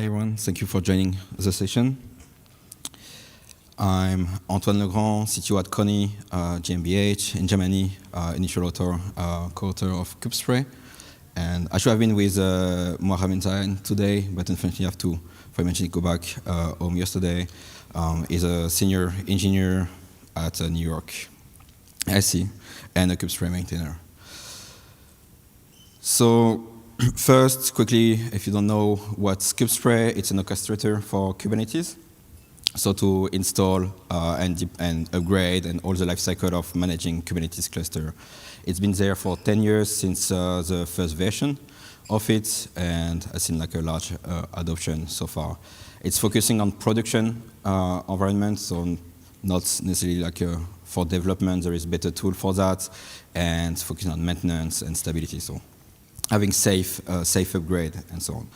Hi everyone, thank you for joining the session. I'm Antoine Legrand, CTO at Conny, GmbH in Germany, initial author, co-author of Kubespray. And I should have been with Mohamed Zaian today, but unfortunately I have to, for mentioning, go back home yesterday. He's a senior engineer at New York SC and a Kubespray maintainer. So first, quickly, if you don't know what's Kubespray, it's an orchestrator for Kubernetes. So to install and upgrade and all the life cycle of managing Kubernetes cluster. It's been there for 10 years since the first version of it, and I've seen like a large adoption so far. It's focusing on production environments, so not necessarily like for development. There is a better tool for that, and focusing on maintenance and stability. So having safe upgrade and so on.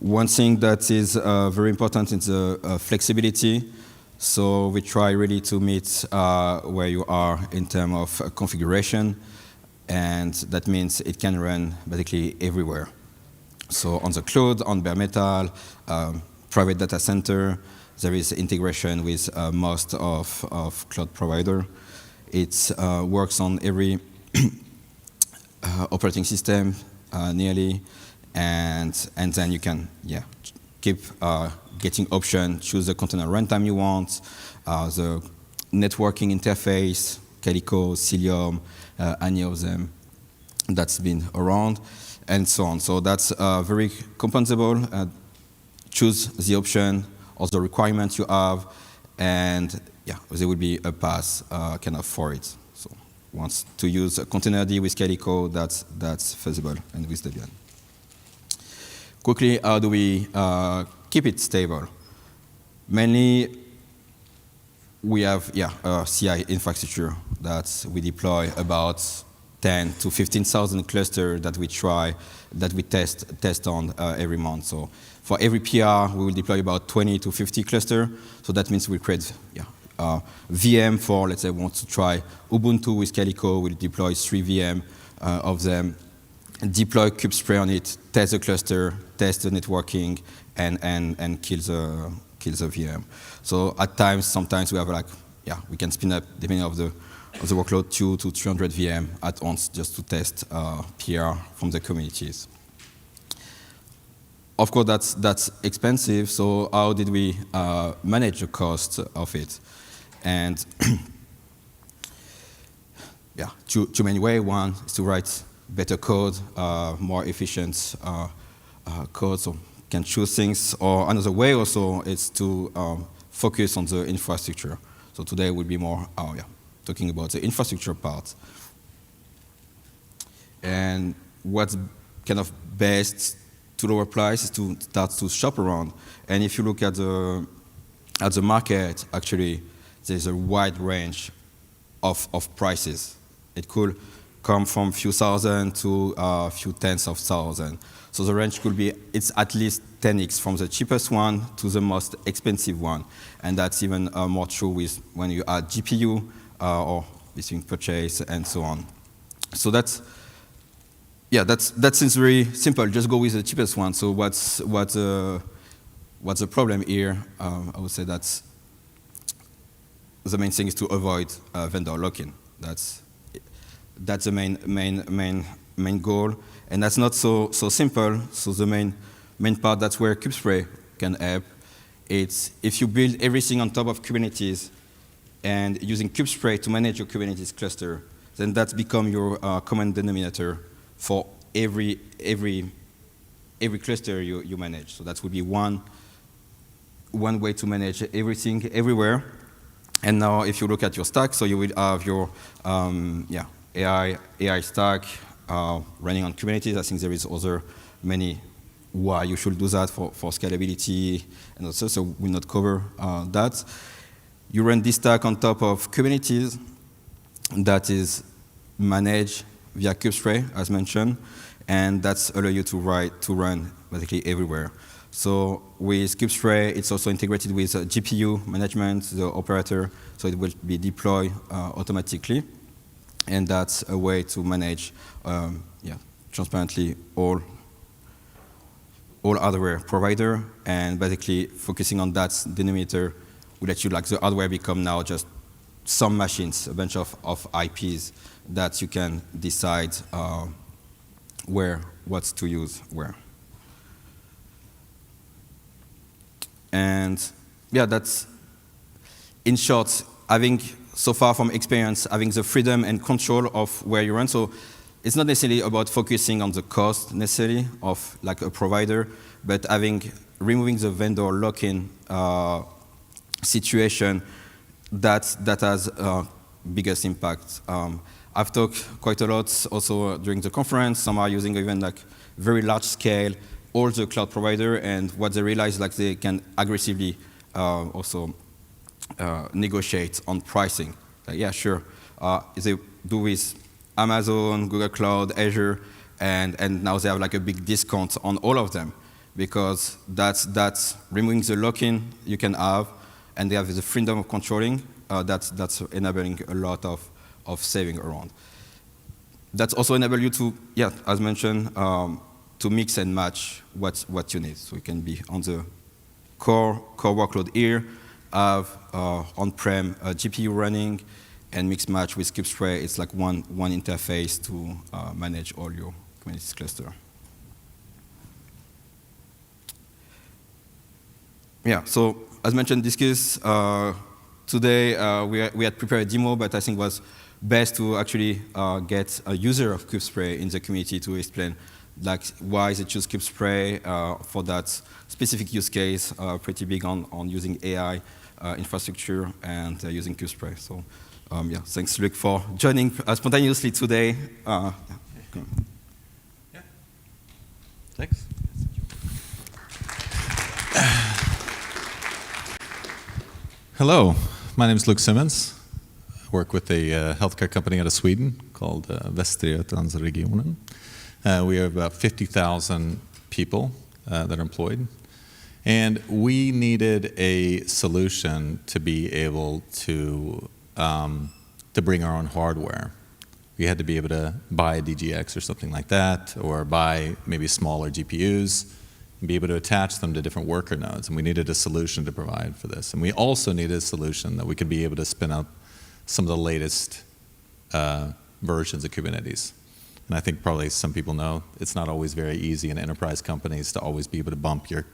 One thing that is very important is flexibility. So we try really to meet where you are in terms of configuration, and that means it can run basically everywhere. So on the cloud, on bare metal, private data center, there is integration with most of cloud provider. It works on every operating system nearly. And then you can keep getting options, choose the container runtime you want, the networking interface, Calico, Cilium, any of them that's been around, and so on. So that's very compensable. Choose the option or the requirements you have, and there will be a path kind of for it. So once to use a containerd with Calico, that's feasible, and with Debian. Quickly, how do we keep it stable? Mainly, we have a CI infrastructure that we deploy about 10 to 15,000 clusters that we test on every month. So for every PR, we will deploy about 20 to 50 clusters. So that means we create VM for, let's say, we want to try Ubuntu with Calico. We'll deploy 3 VM of them. Deploy Kubespray on it, test the cluster, test the networking, and kill the VM. So at times, sometimes we have we can spin up, depending on the workload, 200 to 300 VM at once just to test PR from the communities. Of course, that's expensive. So how did we manage the cost of it? And two main ways. One is to write better code, more efficient code, so can choose things. Or another way also is to focus on the infrastructure. So today we'll be more talking about the infrastructure part. And what's kind of best to lower price is to start to shop around. And if you look at the market, actually, there's a wide range of prices. It could come from a few thousand to a few tens of thousands. So the range could be, it's at least 10x from the cheapest one to the most expensive one. And that's even more true with when you add GPU or between purchase and so on. So that seems very simple. Just go with the cheapest one. So what's the problem here? I would say that's the main thing is to avoid vendor lock-in. That's the main goal, and that's not so simple. So the main part, that's where Kubespray can help. It's if you build everything on top of Kubernetes and using Kubespray to manage your Kubernetes cluster, then that's become your common denominator for every cluster you manage. So that would be one way to manage everything everywhere. And now, if you look at your stack, so you will have your AI stack running on Kubernetes. I think there is other many why you should do that for scalability and also, so we'll not cover that. You run this stack on top of Kubernetes that is managed via Kubespray, as mentioned, and that's allow you to run basically everywhere. So with Kubespray, it's also integrated with GPU management, the operator, so it will be deployed automatically. And that's a way to manage transparently all all hardware provider, and basically focusing on that denominator will let you, like, the hardware become now just some machines, a bunch of IPs that you can decide what to use where. And yeah, that's, in short, having, so far from experience, having the freedom and control of where you run. So it's not necessarily about focusing on the cost necessarily of like a provider, but removing the vendor lock-in situation that has biggest impact. I've talked quite a lot also during the conference. Some are using even like very large scale, all the cloud provider, and what they realize, like, they can aggressively also negotiate on pricing. Like, yeah, sure. They do with Amazon, Google Cloud, Azure, and now they have like a big discount on all of them, because that's removing the lock-in you can have, and they have the freedom of controlling. That's enabling a lot of saving around. That's also enable you to, yeah, as mentioned, to mix and match what you need. So you can be on the core workload here, have on-prem GPU running, and mix match with Kubespray. It's like one interface to manage all your Kubernetes cluster. Yeah, so as mentioned, discuss today we had prepared a demo, but I think it was best to actually get a user of Kubespray in the community to explain, like, why they choose Kubespray for that specific use case, pretty big on using AI infrastructure and using Kubespray. So yeah, thanks, Luc, for joining spontaneously today. Yeah. Thanks. Hello, my name is Luc Simmons. I work with a healthcare company out of Sweden called Västra Götalandsregionen. We have about 50,000 people that are employed. And we needed a solution to be able to bring our own hardware. We had to be able to buy a DGX or something like that, or buy maybe smaller GPUs, and be able to attach them to different worker nodes. And we needed a solution to provide for this. And we also needed a solution that we could be able to spin up some of the latest versions of Kubernetes. And I think probably some people know it's not always very easy in enterprise companies to always be able to bump your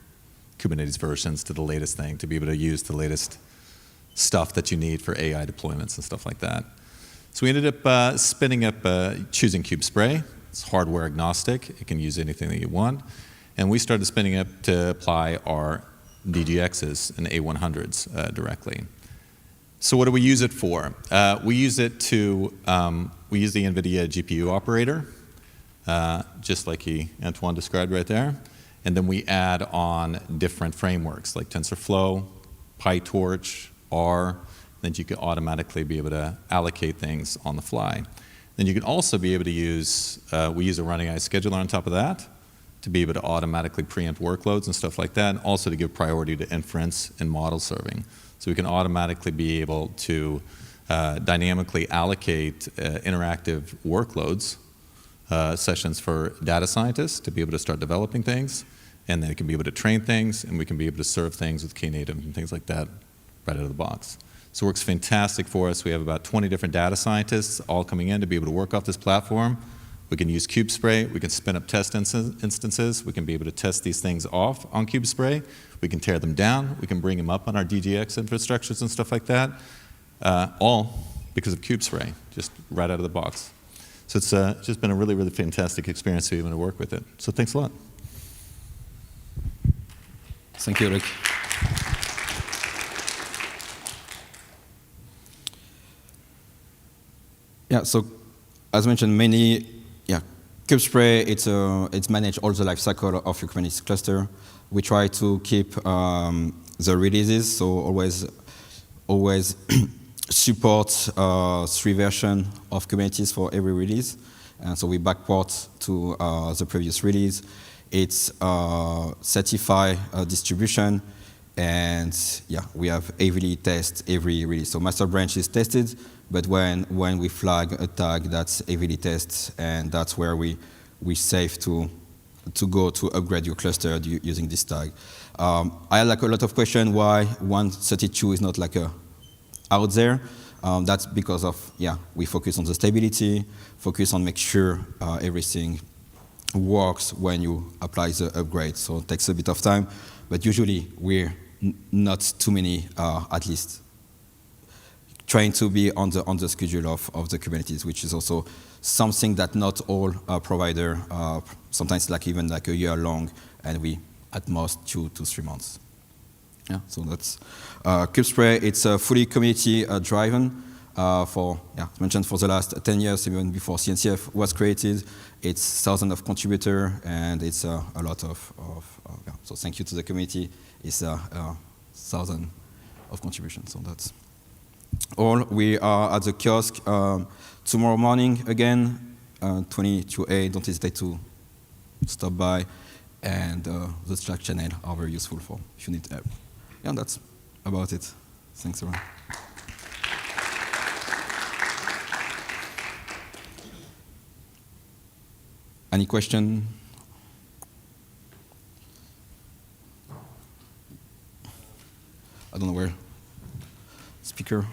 Kubernetes versions to the latest thing, to be able to use the latest stuff that you need for AI deployments and stuff like that. So we ended up spinning up, choosing Kubespray. It's hardware agnostic. It can use anything that you want. And we started spinning up to apply our DGXs and A100s directly. So what do we use it for? We use it to, we use the NVIDIA GPU operator, just like Antoine described right there. And then we add on different frameworks like TensorFlow, PyTorch, R, that you can automatically be able to allocate things on the fly. Then you can also be able to use, we use a running AI scheduler on top of that to be able to automatically preempt workloads and stuff like that, and also to give priority to inference and model serving. So we can automatically be able to dynamically allocate interactive workloads, sessions for data scientists to be able to start developing things, and then it can be able to train things, and we can be able to serve things with Knative and things like that right out of the box. So it works fantastic for us. We have about 20 different data scientists all coming in to be able to work off this platform. We can use Kubespray. We can spin up test instances. We can be able to test these things off on Kubespray. We can tear them down. We can bring them up on our DGX infrastructures and stuff like that, all because of Kubespray, just right out of the box. So it's just been a really, really fantastic experience to be able to work with it. So thanks a lot. Thank you, Luc. Yeah, so as mentioned, Kubespray, it's managed all the life cycle of your Kubernetes cluster. We try to keep the releases, so always support 3 versions of Kubernetes for every release. And so we backport to the previous release. It's certified distribution, and yeah, we have heavily test every release. So master branch is tested, but when we flag a tag, that's heavily tested, and that's where we save to to go to upgrade your cluster using this tag. I had like a lot of questions why 132 is not like out there. That's because of, we focus on the stability, focus on make sure everything works when you apply the upgrade. So it takes a bit of time, but usually we're not too many, at least trying to be on the schedule of the Kubernetes, which is also something that not all provider, sometimes like even like a year long, and we at most 2 to 3 months. Yeah, so that's Kubespray. It's fully community driven. For as mentioned, for the last 10 years, even before CNCF was created, it's thousands of contributors, and it's a lot of so thank you to the community. It's thousands of contributions. So that's all. We are at the kiosk tomorrow morning again, 20 to 8. Don't hesitate to stop by, and the Slack channel are very useful for if you need help. Yeah, that's about it. Thanks, everyone. Any question? I don't know where. Speaker.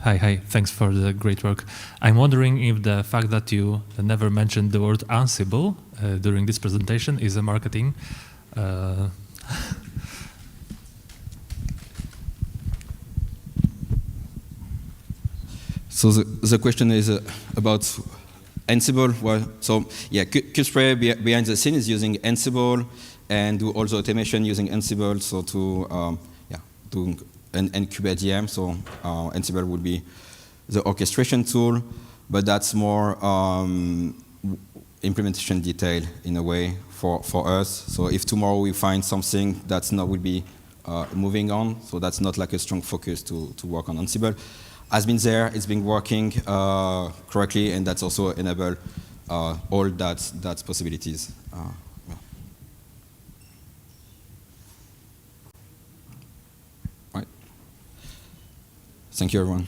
Hi. Thanks for the great work. I'm wondering if the fact that you never mentioned the word Ansible during this presentation is a marketing. So the question is about Ansible. Well, so yeah, Kubespray behind the scene is using Ansible and do all the automation using Ansible. So to do an kubedm. So Ansible would be the orchestration tool, but that's more implementation detail in a way for us. So if tomorrow we find something that's not will be moving on, so that's not like a strong focus to work on Ansible. Has been there, it's been working correctly, and that's also enable all that possibilities. Right. Thank you, everyone.